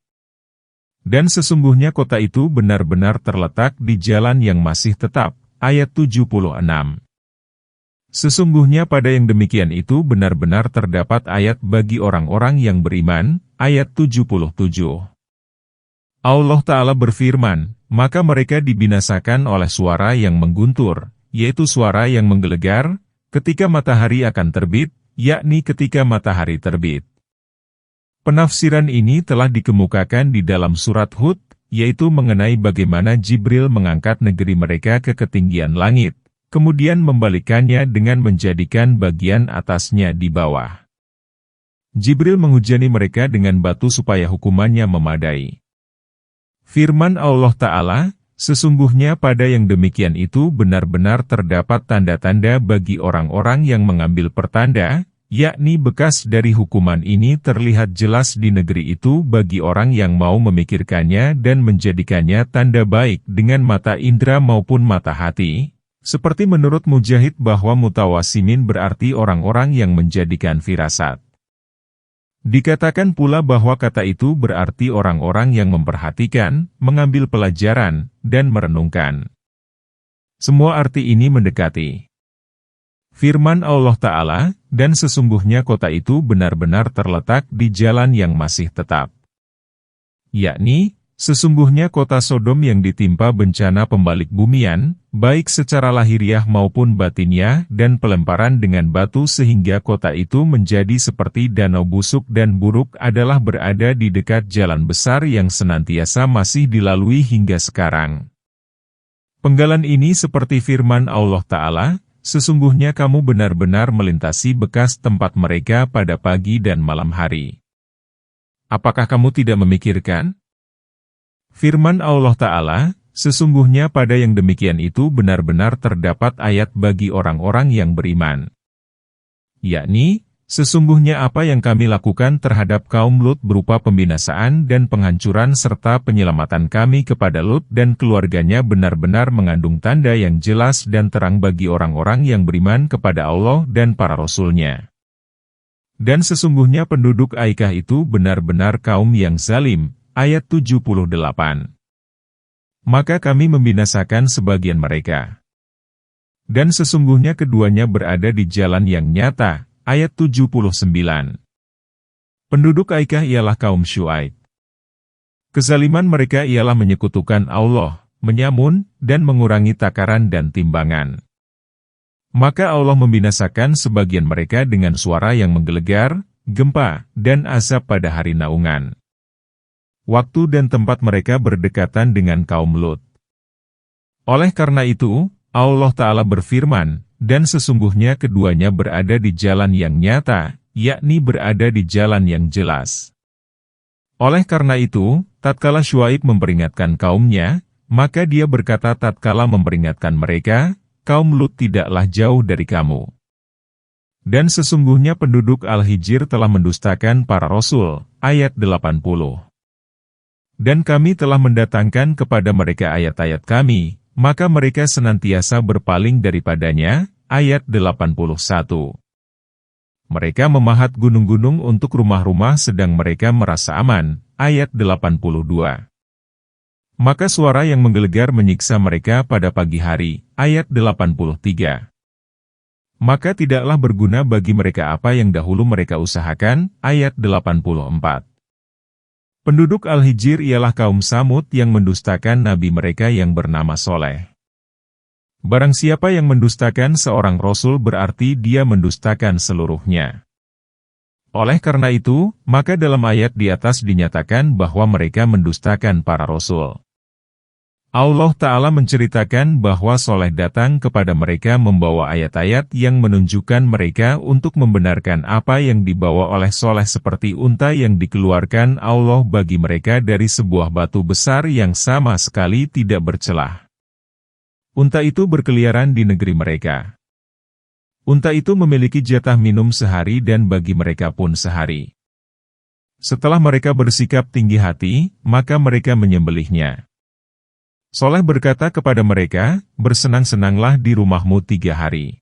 Dan sesungguhnya kota itu benar-benar terletak di jalan yang masih tetap. Ayat 76. Sesungguhnya pada yang demikian itu benar-benar terdapat ayat bagi orang-orang yang beriman. Ayat 77. Allah Ta'ala berfirman, maka mereka dibinasakan oleh suara yang mengguntur, yaitu suara yang menggelegar, ketika matahari akan terbit, yakni ketika matahari terbit. Penafsiran ini telah dikemukakan di dalam surat Hud, yaitu mengenai bagaimana Jibril mengangkat negeri mereka ke ketinggian langit, kemudian membalikannya dengan menjadikan bagian atasnya di bawah. Jibril menghujani mereka dengan batu supaya hukumannya memadai. Firman Allah Ta'ala, sesungguhnya pada yang demikian itu benar-benar terdapat tanda-tanda bagi orang-orang yang mengambil pertanda, yakni bekas dari hukuman ini terlihat jelas di negeri itu bagi orang yang mau memikirkannya dan menjadikannya tanda baik dengan mata indera maupun mata hati, seperti menurut Mujahid bahwa mutawasimin berarti orang-orang yang menjadikan firasat. Dikatakan pula bahwa kata itu berarti orang-orang yang memperhatikan, mengambil pelajaran, dan merenungkan. Semua arti ini mendekati firman Allah Ta'ala, dan sesungguhnya kota itu benar-benar terletak di jalan yang masih tetap. Yakni, sesungguhnya kota Sodom yang ditimpa bencana pembalik bumian, baik secara lahiriah maupun batiniah dan pelemparan dengan batu sehingga kota itu menjadi seperti danau busuk dan buruk adalah berada di dekat jalan besar yang senantiasa masih dilalui hingga sekarang. Penggalan ini seperti firman Allah Ta'ala, sesungguhnya kamu benar-benar melintasi bekas tempat mereka pada pagi dan malam hari. Apakah kamu tidak memikirkan? Firman Allah Ta'ala, sesungguhnya pada yang demikian itu benar-benar terdapat ayat bagi orang-orang yang beriman. Yakni, sesungguhnya apa yang kami lakukan terhadap kaum Lut berupa pembinasaan dan penghancuran serta penyelamatan kami kepada Lut dan keluarganya benar-benar mengandung tanda yang jelas dan terang bagi orang-orang yang beriman kepada Allah dan para Rasul-Nya. Dan sesungguhnya penduduk Aikah itu benar-benar kaum yang zalim. Ayat 78. Maka kami membinasakan sebagian mereka. Dan sesungguhnya keduanya berada di jalan yang nyata. Ayat 79. Penduduk Aikah ialah kaum Syuaib. Kezaliman mereka ialah menyekutukan Allah, menyamun, dan mengurangi takaran dan timbangan. Maka Allah membinasakan sebagian mereka dengan suara yang menggelegar, gempa, dan azab pada hari naungan. Waktu dan tempat mereka berdekatan dengan kaum Lut. Oleh karena itu, Allah Ta'ala berfirman, dan sesungguhnya keduanya berada di jalan yang nyata, yakni berada di jalan yang jelas. Oleh karena itu, tatkala Syuaib memperingatkan kaumnya, maka dia berkata tatkala memperingatkan mereka, kaum Lut tidaklah jauh dari kamu. Dan sesungguhnya penduduk Al-Hijr telah mendustakan para Rasul, ayat 80. Dan kami telah mendatangkan kepada mereka ayat-ayat kami, maka mereka senantiasa berpaling daripadanya, ayat 81. Mereka memahat gunung-gunung untuk rumah-rumah sedang mereka merasa aman, ayat 82. Maka suara yang menggelegar menyiksa mereka pada pagi hari, ayat 83. Maka tidaklah berguna bagi mereka apa yang dahulu mereka usahakan, ayat 84. Penduduk Al-Hijr ialah kaum Samud yang mendustakan nabi mereka yang bernama Soleh. Barang siapa yang mendustakan seorang Rasul berarti dia mendustakan seluruhnya. Oleh karena itu, maka dalam ayat di atas dinyatakan bahwa mereka mendustakan para Rasul. Allah Ta'ala menceritakan bahwa Soleh datang kepada mereka membawa ayat-ayat yang menunjukkan mereka untuk membenarkan apa yang dibawa oleh Soleh seperti unta yang dikeluarkan Allah bagi mereka dari sebuah batu besar yang sama sekali tidak bercelah. Unta itu berkeliaran di negeri mereka. Unta itu memiliki jatah minum sehari dan bagi mereka pun sehari. Setelah mereka bersikap tinggi hati, maka mereka menyembelihnya. Soleh berkata kepada mereka, bersenang-senanglah di rumahmu 3 hari.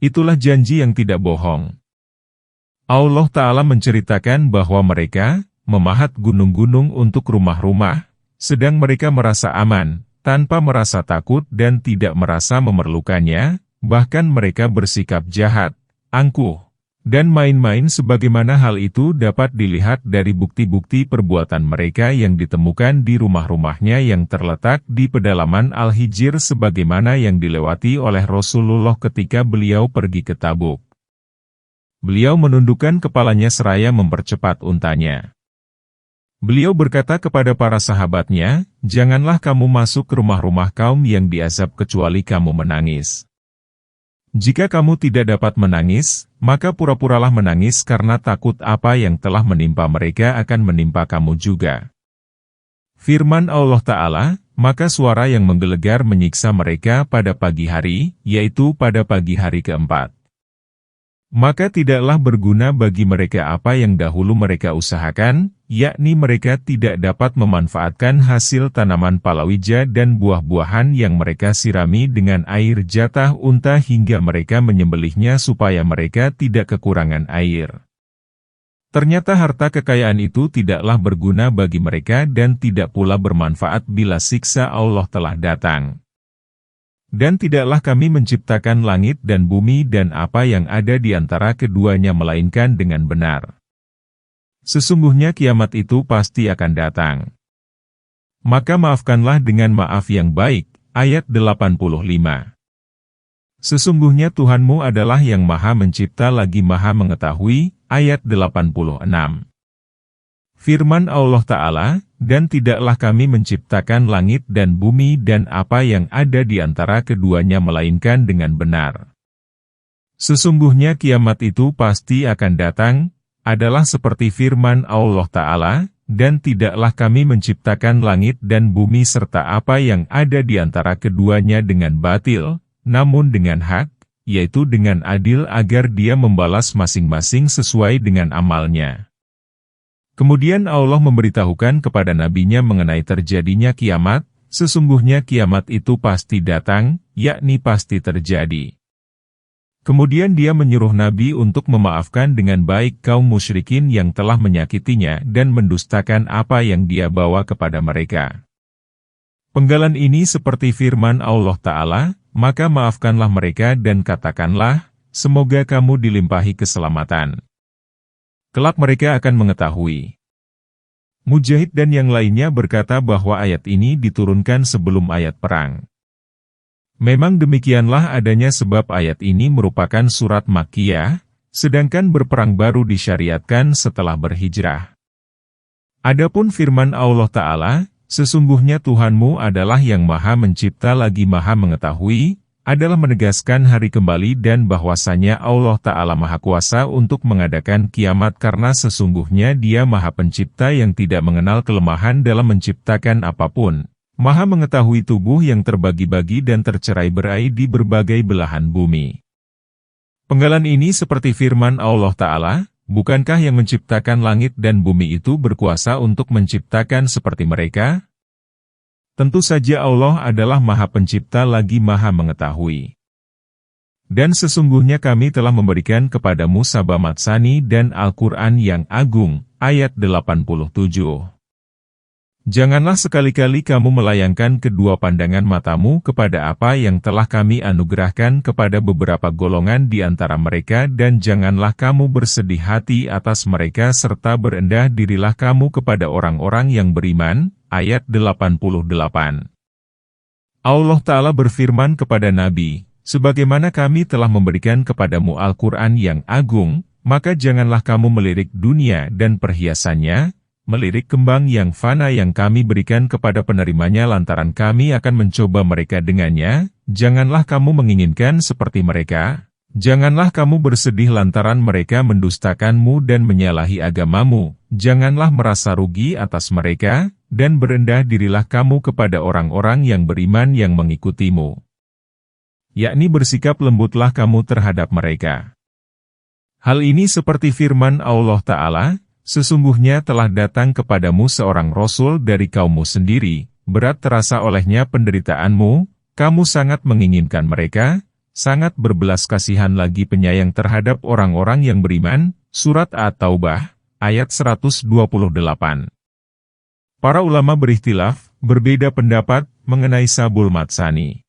Itulah janji yang tidak bohong. Allah Ta'ala menceritakan bahwa mereka memahat gunung-gunung untuk rumah-rumah, sedang mereka merasa aman, tanpa merasa takut dan tidak merasa memerlukannya, bahkan mereka bersikap jahat, angkuh, dan main-main sebagaimana hal itu dapat dilihat dari bukti-bukti perbuatan mereka yang ditemukan di rumah-rumahnya yang terletak di pedalaman Al-Hijr sebagaimana yang dilewati oleh Rasulullah ketika beliau pergi ke Tabuk. Beliau menundukkan kepalanya seraya mempercepat untanya. Beliau berkata kepada para sahabatnya, janganlah kamu masuk ke rumah-rumah kaum yang diazab kecuali kamu menangis. Jika kamu tidak dapat menangis, maka pura-puralah menangis karena takut apa yang telah menimpa mereka akan menimpa kamu juga. Firman Allah Ta'ala, maka suara yang menggelegar menyiksa mereka pada pagi hari, yaitu pada pagi hari keempat. Maka tidaklah berguna bagi mereka apa yang dahulu mereka usahakan, yakni mereka tidak dapat memanfaatkan hasil tanaman palawija dan buah-buahan yang mereka sirami dengan air jatah unta hingga mereka menyembelihnya supaya mereka tidak kekurangan air. Ternyata harta kekayaan itu tidaklah berguna bagi mereka dan tidak pula bermanfaat bila siksa Allah telah datang. Dan tidaklah kami menciptakan langit dan bumi dan apa yang ada di antara keduanya melainkan dengan benar. Sesungguhnya kiamat itu pasti akan datang. Maka maafkanlah dengan maaf yang baik. Ayat 85. Sesungguhnya Tuhanmu adalah yang Maha Mencipta lagi Maha Mengetahui. Ayat 86. Firman Allah Ta'ala, dan tidaklah kami menciptakan langit dan bumi dan apa yang ada di antara keduanya melainkan dengan benar. Sesungguhnya kiamat itu pasti akan datang, adalah seperti firman Allah Ta'ala, dan tidaklah kami menciptakan langit dan bumi serta apa yang ada di antara keduanya dengan batil, namun dengan hak, yaitu dengan adil agar dia membalas masing-masing sesuai dengan amalnya. Kemudian Allah memberitahukan kepada nabinya mengenai terjadinya kiamat, sesungguhnya kiamat itu pasti datang, yakni pasti terjadi. Kemudian dia menyuruh Nabi untuk memaafkan dengan baik kaum musyrikin yang telah menyakitinya dan mendustakan apa yang dia bawa kepada mereka. Penggalan ini seperti firman Allah Ta'ala, maka maafkanlah mereka dan katakanlah, semoga kamu dilimpahi keselamatan. Kelak mereka akan mengetahui. Mujahid dan yang lainnya berkata bahwa ayat ini diturunkan sebelum ayat perang. Memang demikianlah adanya sebab ayat ini merupakan surat Makkiyah, sedangkan berperang baru disyariatkan setelah berhijrah. Adapun firman Allah Ta'ala, sesungguhnya Tuhanmu adalah yang Maha Mencipta lagi Maha Mengetahui, adalah menegaskan hari kembali dan bahwasanya Allah Ta'ala Maha Kuasa untuk mengadakan kiamat karena sesungguhnya Dia Maha Pencipta yang tidak mengenal kelemahan dalam menciptakan apapun, Maha mengetahui tubuh yang terbagi-bagi dan tercerai-berai di berbagai belahan bumi. Penggalan ini seperti firman Allah Ta'ala, bukankah yang menciptakan langit dan bumi itu berkuasa untuk menciptakan seperti mereka? Tentu saja Allah adalah Maha Pencipta lagi Maha Mengetahui. Dan sesungguhnya kami telah memberikan kepadamu Sabah Matsani dan Al-Quran yang agung, ayat 87. Janganlah sekali-kali kamu melayangkan kedua pandangan matamu kepada apa yang telah kami anugerahkan kepada beberapa golongan di antara mereka dan janganlah kamu bersedih hati atas mereka serta berendah dirilah kamu kepada orang-orang yang beriman. Ayat 88. Allah Ta'ala berfirman kepada Nabi, sebagaimana kami telah memberikan kepadamu Al-Quran yang agung, maka janganlah kamu melirik dunia dan perhiasannya, melirik kembang yang fana yang kami berikan kepada penerimanya lantaran kami akan mencoba mereka dengannya, janganlah kamu menginginkan seperti mereka, janganlah kamu bersedih lantaran mereka mendustakanmu dan menyalahi agamamu, janganlah merasa rugi atas mereka, dan berendah dirilah kamu kepada orang-orang yang beriman yang mengikutimu. Yakni bersikap lembutlah kamu terhadap mereka. Hal ini seperti firman Allah Ta'ala, sesungguhnya telah datang kepadamu seorang Rasul dari kaummu sendiri, berat terasa olehnya penderitaanmu, kamu sangat menginginkan mereka, sangat berbelas kasihan lagi penyayang terhadap orang-orang yang beriman. Surat At-Taubah, ayat 128. Para ulama berikhtilaf, berbeda pendapat, mengenai Sabul Matsani.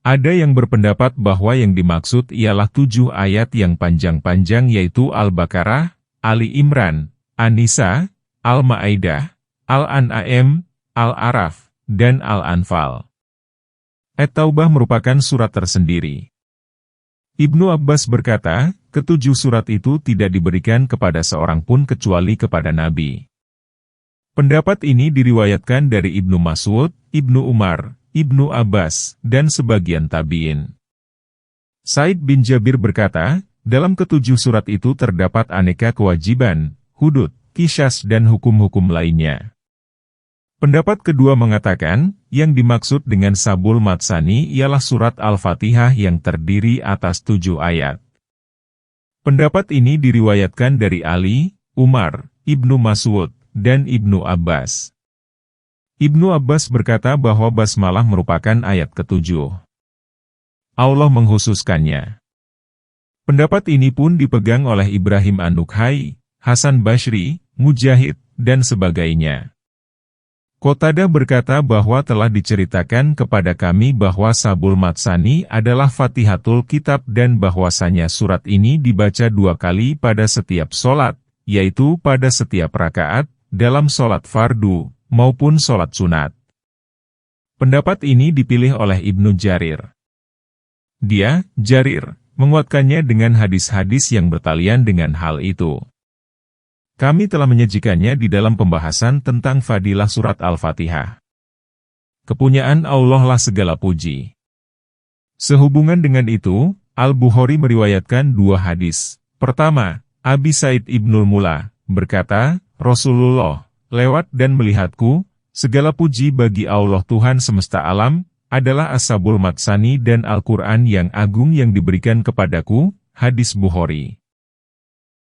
Ada yang berpendapat bahwa yang dimaksud ialah 7 ayat yang panjang-panjang yaitu Al-Baqarah, Ali Imran, An-Nisa, Al-Ma'idah, Al-An'am, Al-Araf, dan Al-Anfal. At-Taubah merupakan surat tersendiri. Ibnu Abbas berkata, ke-7 surat itu tidak diberikan kepada seorang pun kecuali kepada Nabi. Pendapat ini diriwayatkan dari Ibnu Mas'ud, Ibnu Umar, Ibnu Abbas, dan sebagian tabi'in. Said bin Jabir berkata, dalam ke-7 surat itu terdapat aneka kewajiban, hudud, qisas dan hukum-hukum lainnya. Pendapat kedua mengatakan, yang dimaksud dengan Sabul Matsani ialah surat Al-Fatihah yang terdiri atas 7 ayat. Pendapat ini diriwayatkan dari Ali, Umar, Ibnu Mas'ud, dan Ibnu Abbas. Ibnu Abbas berkata bahwa basmalah merupakan ayat ke-7. Allah menghususkannya. Pendapat ini pun dipegang oleh Ibrahim An-Nukhai, Hasan Basri, Mujahid, dan sebagainya. Qatadah berkata bahwa telah diceritakan kepada kami bahwa Sabul Matsani adalah Fatihatul Kitab dan bahwasanya surat ini dibaca 2 kali pada setiap sholat, yaitu pada setiap rakaat, dalam sholat fardu, maupun sholat sunat. Pendapat ini dipilih oleh Ibnu Jarir. Dia, Jarir, menguatkannya dengan hadis-hadis yang bertalian dengan hal itu. Kami telah menyajikannya di dalam pembahasan tentang fadilah surat Al-Fatihah. Kepunyaan Allah lah segala puji. Sehubungan dengan itu, Al-Bukhari meriwayatkan 2 hadis. Pertama, Abi Said Ibnul Mula berkata, Rasulullah lewat dan melihatku, segala puji bagi Allah Tuhan semesta alam, adalah As-Sabul Matsani dan Al-Quran yang agung yang diberikan kepadaku, hadis Bukhari.